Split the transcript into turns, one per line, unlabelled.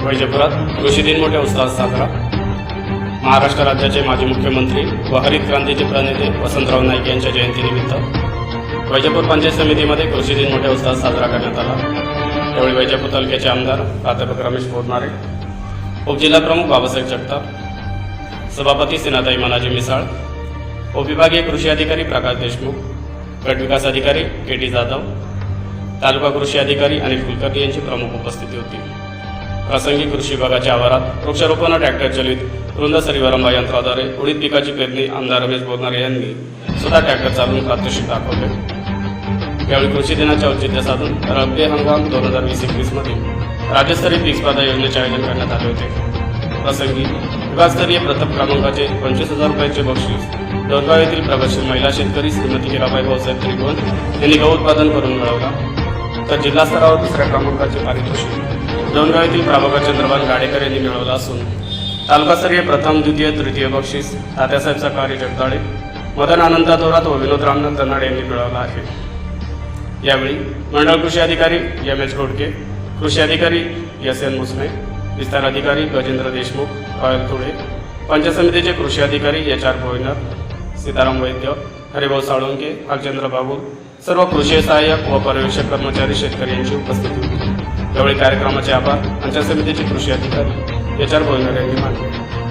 वैजपुरात कृषी दिन मोठ्या उत्साहात साजरा। महाराष्ट्र राज्याचे माजी मुख्यमंत्री व हरित क्रांतीचे प्रणेते वसंतराव नाईक यांच्या जयंतीनिमित्त वैजपूर पंचायत समितीमध्ये कृषी दिन मोठ्या उत्साहात साजरा करण्यात आला। यावेळी वैजपूर तालुक्याचे आमदार प्राध्यापक रमेश बोरनारे, उपजिल्हाप्रमुख बाबासाहेब जगताप, सभापती सेनाताई मनाजी मिसाळ, उपविभागीय कृषी अधिकारी प्रकाश देशमुख, गट विकास अधिकारी के.टी. जाधव, तालुका कृषी अधिकारी अनिल कुलकर्णी यांची प्रमुख उपस्थिती होती। प्रसंगी कृषी विभागाच्या आवारात वृक्षारोपण ट्रॅक्टर चलित रुंद सरीवरंबा यंत्राद्वारे उडीद पिकाची पेरणी आमदार रमेश बोरनारे यांनी स्वतः ट्रॅक्टर चालवून प्रात्यक्षिक दाखवले। यावेळी कृषी दिनाचे औचित्य साधून रब्बी हंगाम 2020-21 मध्ये राज्यस्तरीय पीक स्पर्धा योजनेचे आयोजन करण्यात आले होते। प्रसंगी विभागस्तरीय प्रथम क्रमांकाचे 25,000 रुपयांचे बक्षीस डोंगरगाव येथील प्रगतशील महिला शेतकरी श्रीमती हिराबाई भाऊसाहेब त्रिभुवन यांनी गहू उत्पादन करून मिळवला, तर जिल्हा स्तरावर दुसऱ्या क्रमांकाचे पारितोषिक डोंगरगाव येथील प्रभाकर चंद्रभान गाडेकर यांनी मिळवलं असून तालुकास्तरीय प्रथम, द्वितीय, तृतीय बक्षीस तात्यासाहेब सकाळी जगदाळे, मदन आनंदा थोरात व विनोद रामनाथ धनाडे यांनी मिळवलं आहे। यावेळी मंडळ कृषी अधिकारी एम.एच. घोडके, कृषी अधिकारी एस.एन. मुसने, विस्तार अधिकारी गजेंद्र देशमुख, पायल तुळे, पंचायत समितीचे कृषी अधिकारी एच.आर. भोईनर, सीताराम वैद्य, हरिभाऊ साळुंके, भालचंद्र बाबू, सर्व कृषी सहाय्यक व पर्यवेक्षक कर्मचारी शेतकरी यांची उपस्थिती होती। यावेळी कार्यक्रमाचे आभार पंचायत समितीचे कृषी अधिकारी एच.आर. भोईनर यांनी मानले।